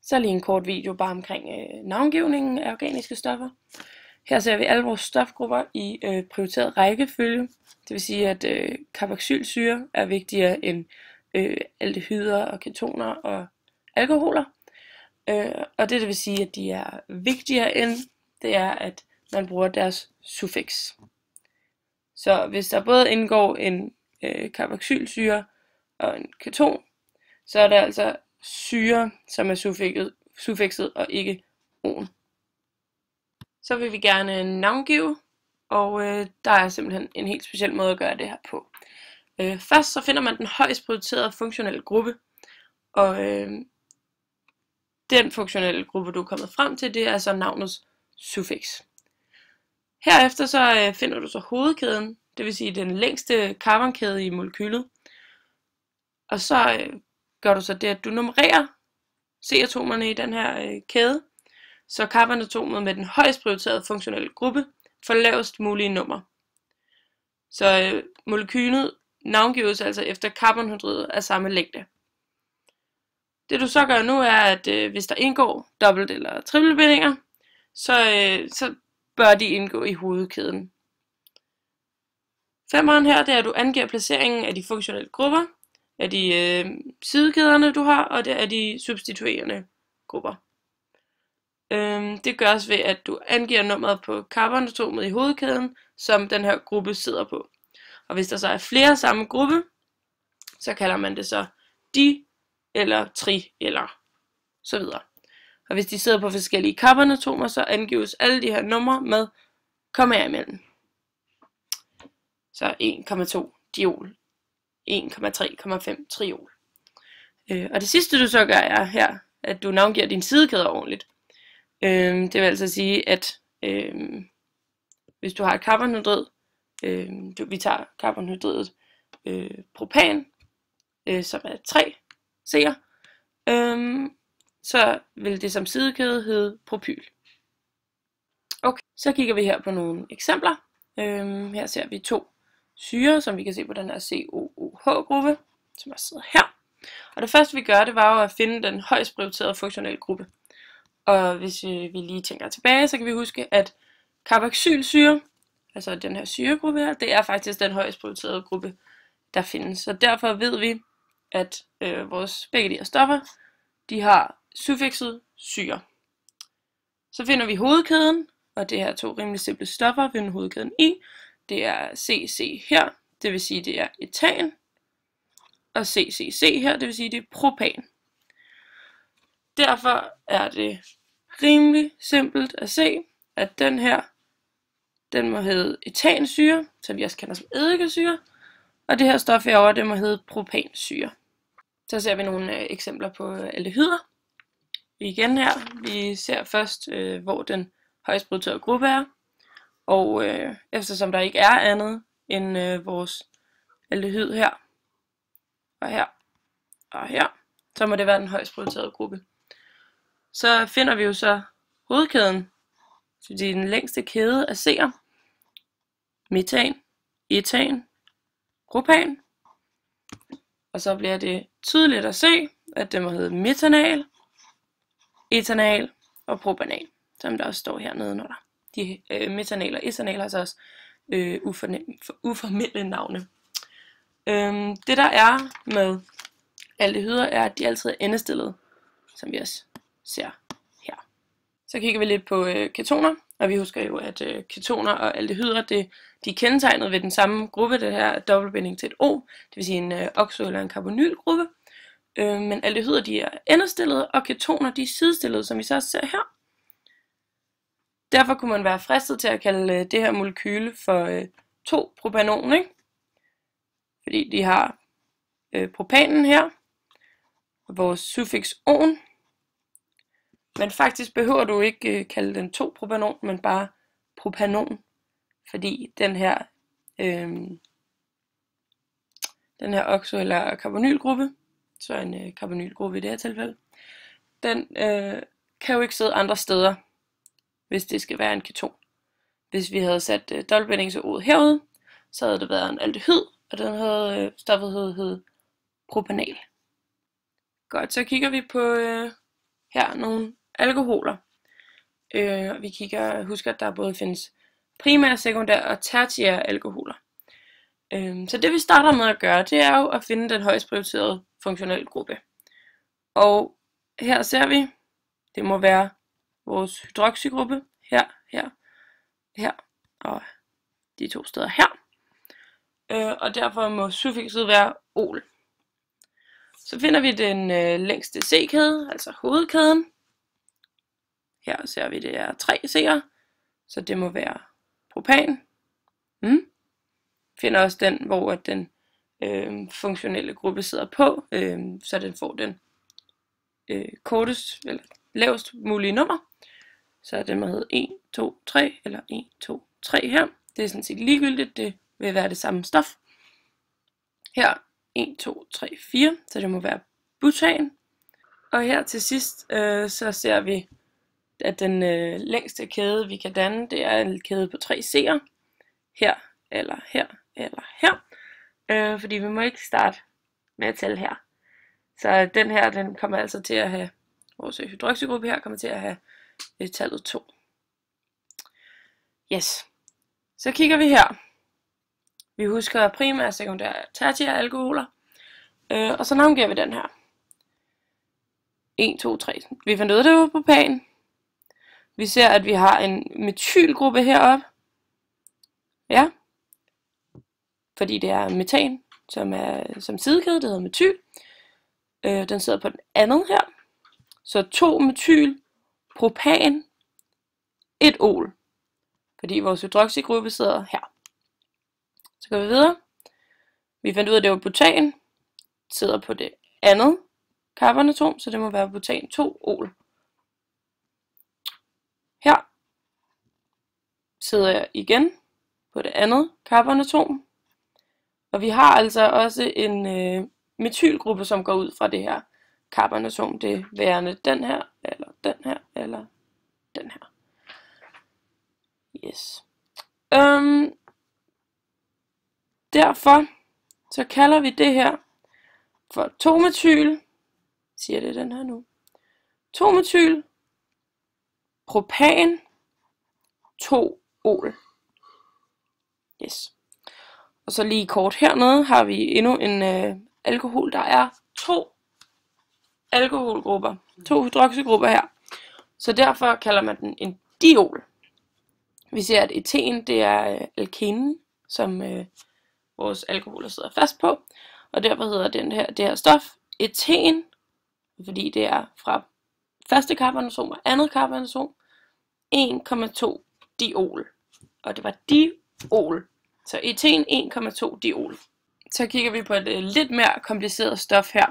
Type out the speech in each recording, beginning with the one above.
Så lige en kort video bare omkring navngivningen af organiske stoffer. Her ser vi alle vores stofgrupper i prioriteret rækkefølge. Det vil sige, at carboxylsyre er vigtigere end aldehyder og ketoner og alkoholer. Og det vil sige, at de er vigtigere end, det er, at man bruger deres suffiks. Så hvis der både indgår en carboxylsyre og en keton, så er det altså syre, som er suffikset og ikke on. Så vil vi gerne navngive, og der er simpelthen en helt speciel måde at gøre det her på. Først så finder man den højst prioriterede funktionelle gruppe, og den funktionelle gruppe, du er kommet frem til, det er så navnets suffiks. Herefter så finder du så hovedkæden, det vil sige den længste carbonkæde i molekylet, og så gør du så det, at du nummererer C-atomerne i den her kæde, så carbonatomet med den højst prioriterede funktionelle gruppe får lavest mulige nummer. Så molekylet navngives altså efter carbonhydrider af samme længde. Det du så gør nu er, at hvis der indgår dobbelt- eller trippelbindinger, så bør de indgå i hovedkæden. Femmeren her, det er, at du angiver placeringen af de funktionelle grupper, af de sidekæderne du har, og det er de substituerende grupper. Det gøres ved, at du angiver nummeret på carbonatomet i hovedkæden, som den her gruppe sidder på. Og hvis der så er flere samme gruppe, så kalder man det så di, eller tri, eller så videre. Og hvis de sidder på forskellige carbonatomer, så angives alle de her numre med kommaer imellem. Så 1,2 diol, 1,3,5 triol. Og det sidste du så gør er her, at du navngiver dine sidekæder ordentligt. Det vil altså sige, at hvis du har et carbonhydrid, vi tager carbonhydridet propan, som er 3 C'er, så vil det som sidekæde hedde propyl. Okay, så kigger vi her på nogle eksempler. Her ser vi 2 syre, som vi kan se på den her COOH-gruppe, som er sidder her. Og det første vi gør, det var jo at finde den højst prioriterede funktionelle gruppe. Og hvis vi lige tænker tilbage, så kan vi huske, at carboxylsyre, altså den her syregruppe her, det er faktisk den højst prioriterede gruppe, der findes. Så derfor ved vi, at begge de her stoffer, de har suffikset syre. Så finder vi hovedkæden, og det er 2 rimelig simple stoffer, vi finder hovedkæden i. Det er CC her, det vil sige det er etan, og CCC her, det vil sige det er propan. Derfor er det rimelig simpelt at se, at den her, den må hedde etansyre, som vi også kender som eddikesyre, og det her stof herovre, det må hedde propansyre. Så ser vi nogle eksempler på aldehyder. Igen her, vi ser først, hvor den højst prioriterede gruppe er, og eftersom der ikke er andet end vores aldehyd her, og her, og her, så må det være den højst prioriterede gruppe. Så finder vi jo så hovedkæden, fordi den længste kæde er C'er, metan, etan, propan, og så bliver det tydeligt at se, at det må hedde metanal, etanal og propanal, som der også står hernede under der. De metanal og etanal har så også uformelle navne. Det der er med aldehyder er, at de altid er endestillede, som vi også ser her. Så kigger vi lidt på ketoner, og vi husker jo, at ketoner og aldehyder, de er kendetegnet ved den samme gruppe, det her dobbeltbinding til et O, det vil sige en oxo- eller en carbonylgruppe. Men aldehyder, de er endestillede, og ketoner, de er sidestillede, som vi så ser her. Derfor kunne man være fristet til at kalde det her molekyle for 2-propanon, ikke? Fordi de har propanen her, og vores suffiks on. Men faktisk behøver du ikke kalde den 2-propanon, men bare propanon. Fordi den her oxo- eller carbonylgruppe, så en carbonylgruppe i det her tilfælde, den kan jo ikke sidde andre steder, hvis det skal være en keton. Hvis vi havde sat dobbeltbinding til O'et herude, så havde det været en aldehyd, og den havde stoffet hed propanal. Godt, så kigger vi på her nogle alkoholer. Vi husker, at der både findes primære, sekundære og tertiære alkoholer. Så det vi starter med at gøre, det er jo at finde den højst prioriterede funktionelle gruppe. Og her ser vi, det må være vores hydroxygruppe, her og de to steder her. Og derfor må suffikset være ol. Så finder vi den længste C-kæde, altså hovedkæden. Her ser vi, det er 3 C'er, så det må være propan. Finder også den, hvor den funktionelle gruppe sidder på, så den får den kortest eller lavest mulige nummer. Så den må hedde 1, 2, 3 eller 1, 2, 3 her. Det er sådan set ligegyldigt, det vil være det samme stof. Her 1, 2, 3, 4, så det må være butan. Og her til sidst, så ser vi, at den længste kæde, vi kan danne, det er en kæde på 3 C'er. Her, eller her, eller her. Fordi vi må ikke starte med at tælle her. Så den her, den kommer altså til at have, vores hydroxygruppe her, kommer til at have tallet 2. Yes. Så kigger vi her. Vi husker primære, sekundære og tertiære alkoholer. Og så navngiver vi den her. 1, 2, 3. Vi fandt ud af det jo på propan. Vi ser, at vi har en metylgruppe heroppe. Ja. Fordi det er metan, som sidekæde, det hedder metyl. Den sidder på den anden her. Så 2 metyl, propan, 1 ol. Fordi vores hydroxygruppe sidder her. Så går vi videre. Vi fandt ud af, at det var butan. Sidder på det andet carbonatom, så det må være butan 2 ol. Her sidder jeg igen på det andet carbonatom. Og vi har altså også en metylgruppe, som går ud fra det her carbonatom. Det er værende den her, eller den her, eller den her. Yes. Derfor så kalder vi det her for 2-metyl. Siger det den her nu. 2-metyl, propan, 2 ol. Yes. Og så lige kort hernede har vi endnu en alkohol. Der er 2 alkoholgrupper, 2 hydroxygrupper her. Så derfor kalder man den en diol. Vi ser, at eten, det er alkenen, som vores alkoholer sidder fast på. Og derfor hedder det her stof eten, fordi det er fra første carbonatom og andet carbonatom, 1,2 diol. Og det var diol. Så eten 1,2 diol. Så kigger vi på et lidt mere kompliceret stof her.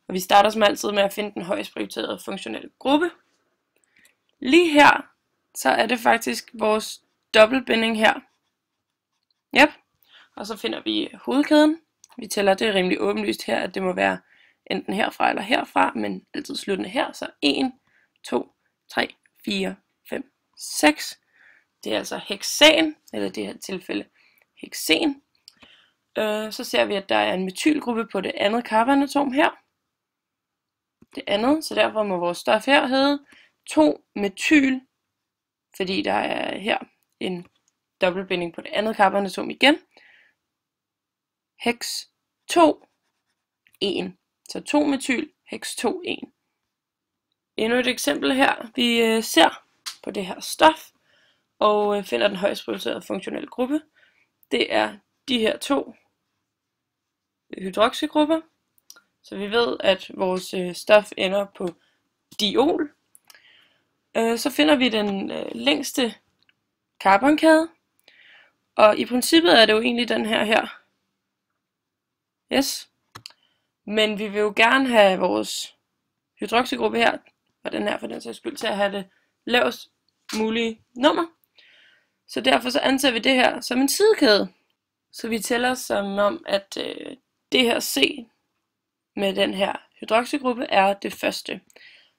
Og vi starter som altid med at finde den højst prioriterede funktionelle gruppe. Lige her, så er det faktisk vores dobbeltbinding her. Yep. Og så finder vi hovedkæden. Vi tæller det rimelig åbenlyst her, at det må være enten herfra eller herfra, men altid sluttende her. Så 1, 2, 3, 4, 5, 6. Det er altså heksan, eller i det her tilfælde heksen. Så ser vi, at der er en metylgruppe på det andet carbonatom her. Det andet, så derfor må vores stof her hedde 2-metyl, fordi der er her en dobbeltbinding på det andet carbonatom igen. Hex 2, 1. Så 2-metyl, hex 2, 1. Endnu et eksempel her. Vi ser på det her stof og finder den højst prioriterede funktionelle gruppe. Det er de her 2 hydroxygrupper. Så vi ved, at vores stof ender på diol. Så finder vi den længste carbonkæde. Og i princippet er det jo egentlig den her. Yes. Men vi vil jo gerne have vores hydroxygruppe her, og den her for den sags skyld, til at have det lavest mulige nummer. Så derfor så anser vi det her som en sidekæde. Så vi tæller som om, at det her C med den her hydroxygruppe er det første.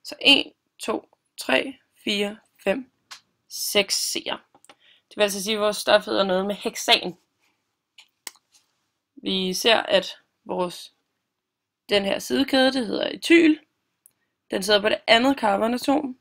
Så 1, 2, 3, 4, 5, 6 C'er. Det vil altså sige, at vores stof hedder noget med heksan. Vi ser, at den her sidekæde, det hedder etyl. Den sidder på det andet carbonatom,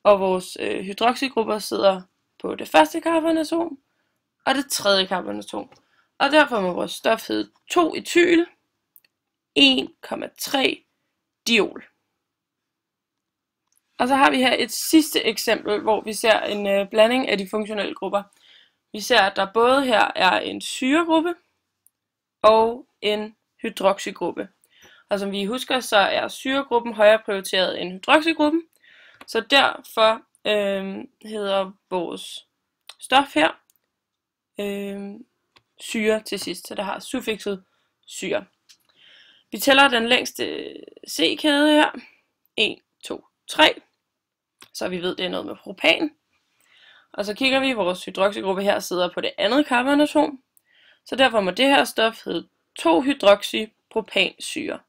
og vores hydroxygrupper sidder på det første carbonatom og det tredje carbonatom. Og derfor må vores stof hedde 2-etyl 1,3 diol. Og så har vi her et sidste eksempel, hvor vi ser en blanding af de funktionelle grupper. Vi ser, at der både her er en syregruppe og en hydroxygruppe. Og som vi husker, så er syregruppen højere prioriteret end hydroxygruppen. Så derfor hedder vores stof her syre til sidst, så det har suffikset syre. Vi tæller den længste C-kæde her. 1, 2, 3. Så vi ved, det er noget med propan. Og så kigger vi, vores hydroxygruppe her sidder på det andet carbonatom. Så derfor må det her stof hedde 2-hydroxypropansyre.